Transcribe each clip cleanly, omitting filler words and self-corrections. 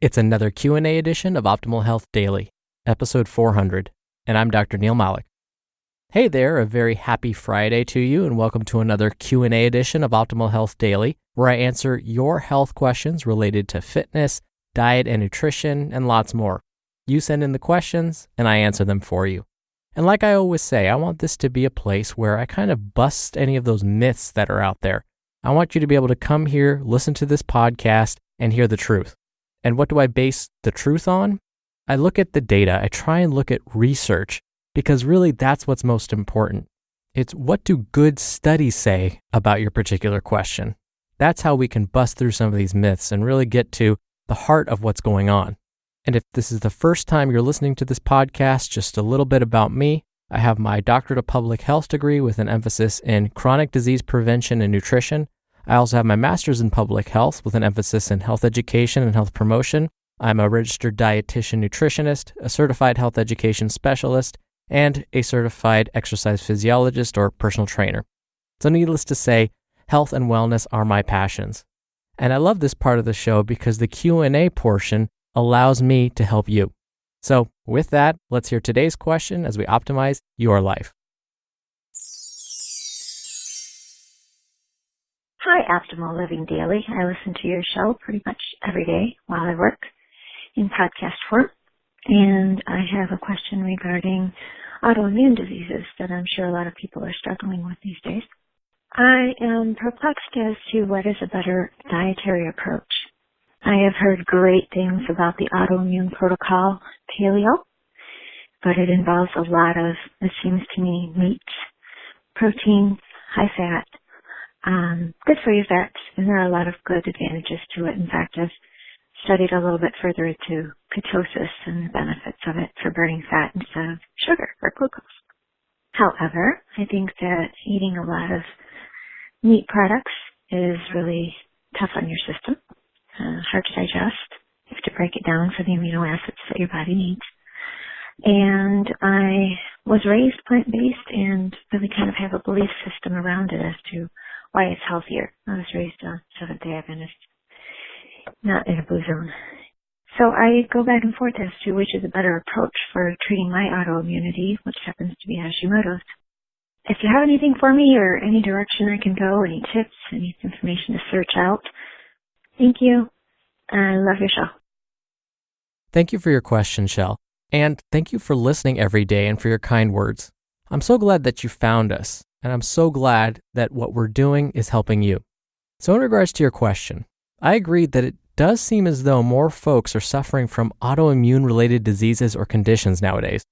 It's another Q&A edition of Optimal Health Daily, episode 400, and I'm Dr. Neil Malik. Hey there, a very happy Friday to you, and welcome to another Q&A edition of Optimal Health Daily, where I answer your health questions related to fitness, diet and nutrition, and lots more. You send in the questions, and I answer them for you. And like I always say, I want this to be a place where I kind of bust any of those myths that are out there. I want you to be able to come here, listen to this podcast, and hear the truth. And what do I base the truth on? I look at the data. I try and look at research because really that's what's most important. It's what do good studies say about your particular question? That's how we can bust through some of these myths and really get to the heart of what's going on. And if this is the first time you're listening to this podcast, just a little bit about me. I have my doctorate of public health degree with an emphasis in chronic disease prevention and nutrition. I also have my master's in public health with an emphasis in health education and health promotion. I'm a registered dietitian nutritionist, a certified health education specialist, and a certified exercise physiologist or personal trainer. So needless to say, health and wellness are my passions. And I love this part of the show because the Q&A portion allows me to help you. So with that, let's hear today's question as we optimize your life. Hi, Optimal Living Daily. I listen to your show pretty much every day while I work in podcast form. And I have a question regarding autoimmune diseases that I'm sure a lot of people are struggling with these days. I am perplexed as to what is a better dietary approach. I have heard great things about the autoimmune protocol, paleo, but it involves a lot of, it seems to me, meats, protein, high fat, good for you fats, and there are a lot of good advantages to it. In fact, I've studied a little bit further into ketosis and the benefits of it for burning fat instead of sugar or glucose. However, I think that eating a lot of meat products is really tough on your system, hard to digest. You have to break it down for the amino acids that your body needs. And I was raised plant-based and really kind of have a belief system around it as to why it's healthier. I was raised a Seventh-day Adventist, not in a blue zone. So I go back and forth as to which is a better approach for treating my autoimmunity, which happens to be Hashimoto's. If you have anything for me or any direction I can go, any tips, any information to search out, thank you. I love your show. Thank you for your question, Shell. And thank you for listening every day and for your kind words. I'm so glad that you found us, and I'm so glad that what we're doing is helping you. So in regards to your question, I agree that it does seem as though more folks are suffering from autoimmune-related diseases or conditions nowadays.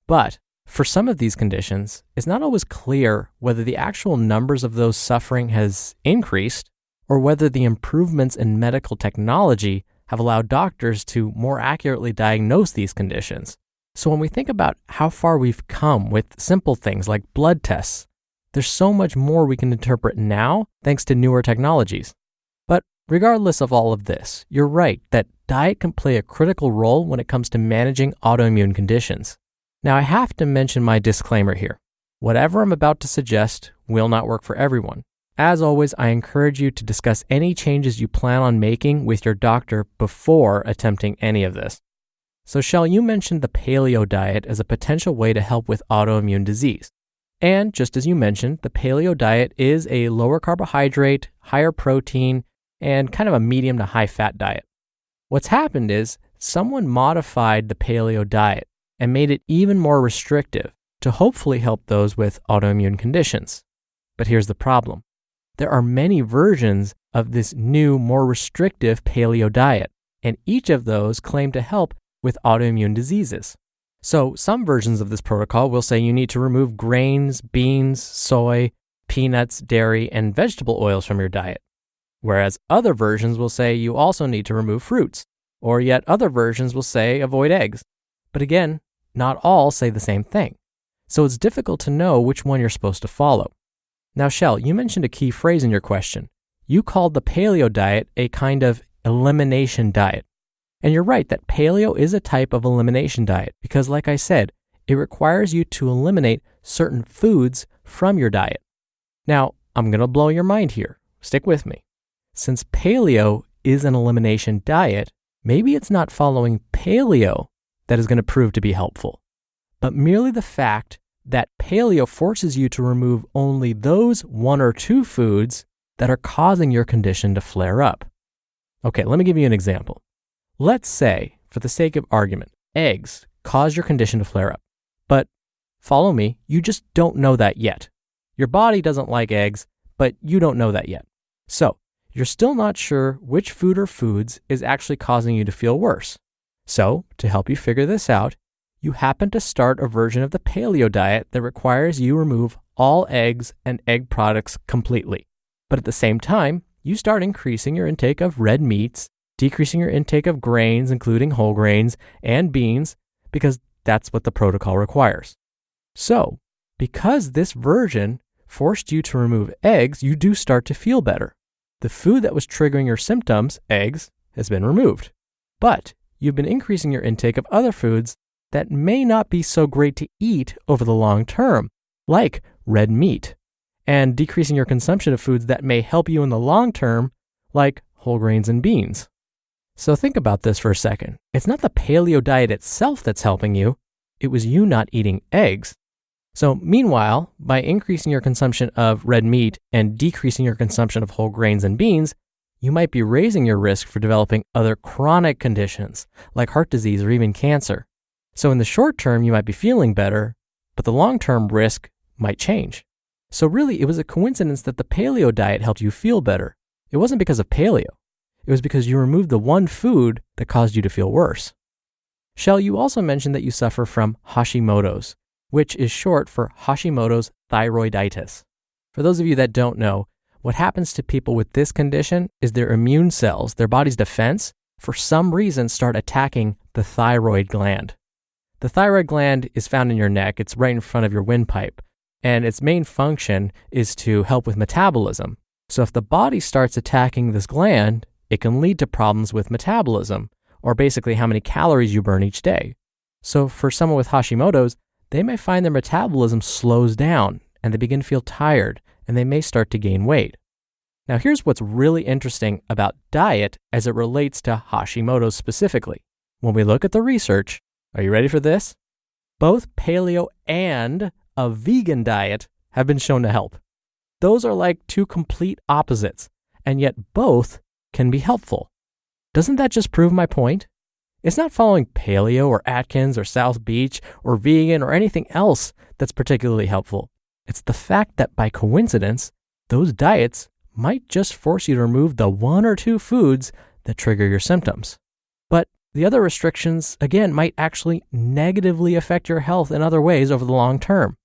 But for some of these conditions, it's not always clear whether the actual numbers of those suffering has increased or whether the improvements in medical technology have allowed doctors to more accurately diagnose these conditions. So when we think about how far we've come with simple things like blood tests, there's so much more we can interpret now thanks to newer technologies. But regardless of all of this, you're right that diet can play a critical role when it comes to managing autoimmune conditions. Now I have to mention my disclaimer here. Whatever I'm about to suggest will not work for everyone. As always, I encourage you to discuss any changes you plan on making with your doctor before attempting any of this. So Shell, you mentioned the paleo diet as a potential way to help with autoimmune disease. And just as you mentioned, the paleo diet is a lower carbohydrate, higher protein, and kind of a medium to high fat diet. What's happened is someone modified the paleo diet and made it even more restrictive to hopefully help those with autoimmune conditions. But here's the problem. There are many versions of this new, more restrictive paleo diet, and each of those claim to help with autoimmune diseases. So some versions of this protocol will say you need to remove grains, beans, soy, peanuts, dairy, and vegetable oils from your diet, whereas other versions will say you also need to remove fruits, or yet other versions will say avoid eggs. But again, not all say the same thing. So it's difficult to know which one you're supposed to follow. Now, Shell, you mentioned a key phrase in your question. You called the paleo diet a kind of elimination diet. And you're right that paleo is a type of elimination diet because, like I said, it requires you to eliminate certain foods from your diet. Now, I'm going to blow your mind here. Stick with me. Since paleo is an elimination diet, maybe it's not following paleo that is going to prove to be helpful, but merely the fact that paleo forces you to remove only those 1 or 2 foods that are causing your condition to flare up. Okay, let me give you an example. Let's say, for the sake of argument, eggs cause your condition to flare up. But follow me, you just don't know that yet. Your body doesn't like eggs, but you don't know that yet. So, you're still not sure which food or foods is actually causing you to feel worse. So, to help you figure this out, you happen to start a version of the paleo diet that requires you remove all eggs and egg products completely. But at the same time, you start increasing your intake of red meats, decreasing your intake of grains, including whole grains and beans, because that's what the protocol requires. So, because this version forced you to remove eggs, you do start to feel better. The food that was triggering your symptoms, eggs, has been removed. But you've been increasing your intake of other foods that may not be so great to eat over the long term, like red meat, and decreasing your consumption of foods that may help you in the long term, like whole grains and beans. So think about this for a second. It's not the paleo diet itself that's helping you. It was you not eating eggs. So meanwhile, by increasing your consumption of red meat and decreasing your consumption of whole grains and beans, you might be raising your risk for developing other chronic conditions like heart disease or even cancer. So in the short term, you might be feeling better, but the long-term risk might change. So really, it was a coincidence that the paleo diet helped you feel better. It wasn't because of paleo. It was because you removed the one food that caused you to feel worse. Shell, you also mentioned that you suffer from Hashimoto's, which is short for Hashimoto's thyroiditis. For those of you that don't know, what happens to people with this condition is their immune cells, their body's defense, for some reason start attacking the thyroid gland. The thyroid gland is found in your neck. It's right in front of your windpipe. And its main function is to help with metabolism. So if the body starts attacking this gland, it can lead to problems with metabolism, or basically how many calories you burn each day. So for someone with Hashimoto's, they may find their metabolism slows down and they begin to feel tired and they may start to gain weight. Now here's what's really interesting about diet as it relates to Hashimoto's specifically. When we look at the research, are you ready for this? Both paleo and a vegan diet have been shown to help. Those are like two complete opposites, and yet both can be helpful. Doesn't that just prove my point? It's not following paleo or Atkins or South Beach or vegan or anything else that's particularly helpful. It's the fact that by coincidence, those diets might just force you to remove the 1 or 2 foods that trigger your symptoms. But the other restrictions, again, might actually negatively affect your health in other ways over the long term.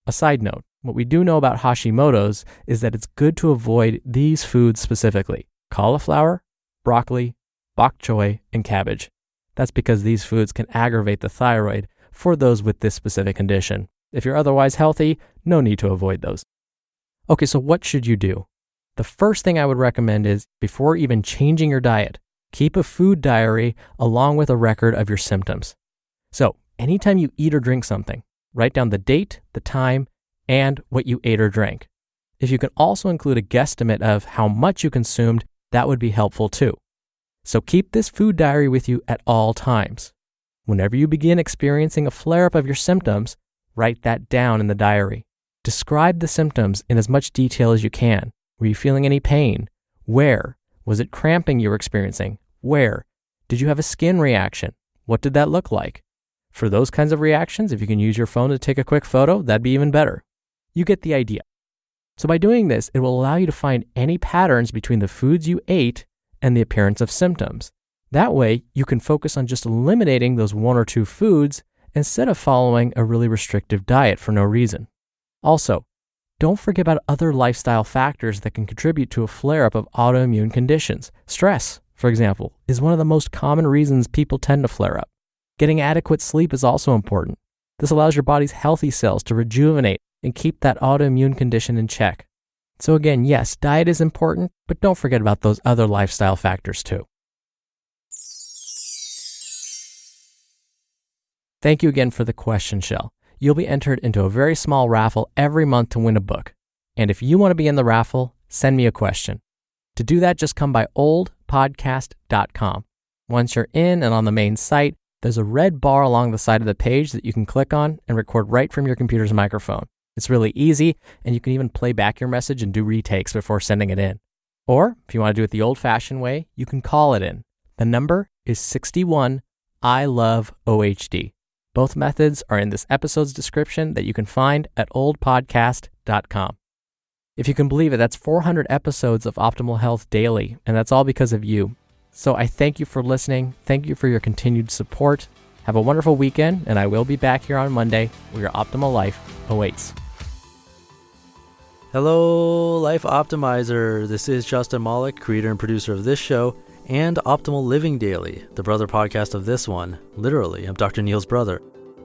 A side note, what we do know about Hashimoto's is that it's good to avoid these foods specifically: cauliflower, broccoli, bok choy, and cabbage. That's because these foods can aggravate the thyroid for those with this specific condition. If you're otherwise healthy, no need to avoid those. Okay, so what should you do? The first thing I would recommend is, before even changing your diet, keep a food diary along with a record of your symptoms. So anytime you eat or drink something, write down the date, the time, and what you ate or drank. If you can also include a guesstimate of how much you consumed, that would be helpful too. So keep this food diary with you at all times. Whenever you begin experiencing a flare-up of your symptoms, write that down in the diary. Describe the symptoms in as much detail as you can. Were you feeling any pain? Where? Was it cramping you were experiencing? Where? Did you have a skin reaction? What did that look like? For those kinds of reactions, if you can use your phone to take a quick photo, that'd be even better. You get the idea. So by doing this, it will allow you to find any patterns between the foods you ate and the appearance of symptoms. That way, you can focus on just eliminating those 1 or 2 foods instead of following a really restrictive diet for no reason. Also, don't forget about other lifestyle factors that can contribute to a flare-up of autoimmune conditions. Stress, for example, is one of the most common reasons people tend to flare up. Getting adequate sleep is also important. This allows your body's healthy cells to rejuvenate and keep that autoimmune condition in check. So again, yes, diet is important, but don't forget about those other lifestyle factors too. Thank you again for the question, Shell. You'll be entered into a very small raffle every month to win a book. And if you want to be in the raffle, send me a question. To do that, just come by oldpodcast.com. Once you're in and on the main site, there's a red bar along the side of the page that you can click on and record right from your computer's microphone. It's really easy, and you can even play back your message and do retakes before sending it in. Or, if you want to do it the old-fashioned way, you can call it in. The number is 61 I Love OHD. Both methods are in this episode's description that you can find at oldpodcast.com. If you can believe it, that's 400 episodes of Optimal Health Daily, and that's all because of you. So I thank you for listening. Thank you for your continued support. Have a wonderful weekend, and I will be back here on Monday where your optimal life awaits. Hello, Life Optimizer. This is Justin Malik, creator and producer of this show and Optimal Living Daily, the brother podcast of this one. Literally, I'm Dr. Neil's brother.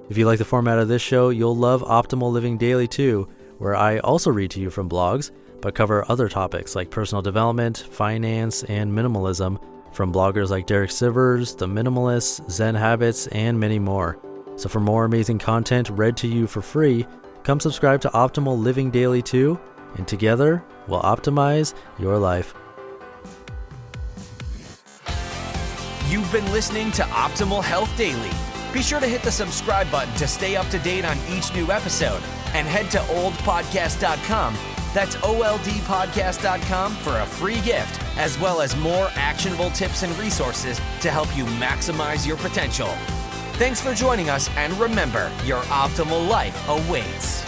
If you like the format of this show, you'll love Optimal Living Daily too, where I also read to you from blogs, but cover other topics like personal development, finance, and minimalism from bloggers like Derek Sivers, The Minimalists, Zen Habits, and many more. So for more amazing content read to you for free, come subscribe to Optimal Living Daily too, and together we'll optimize your life. You've been listening to Optimal Health Daily. Be sure to hit the subscribe button to stay up to date on each new episode, and head to oldpodcast.com. That's oldpodcast.com for a free gift, as well as more actionable tips and resources to help you maximize your potential. Thanks for joining us, and remember, your optimal life awaits.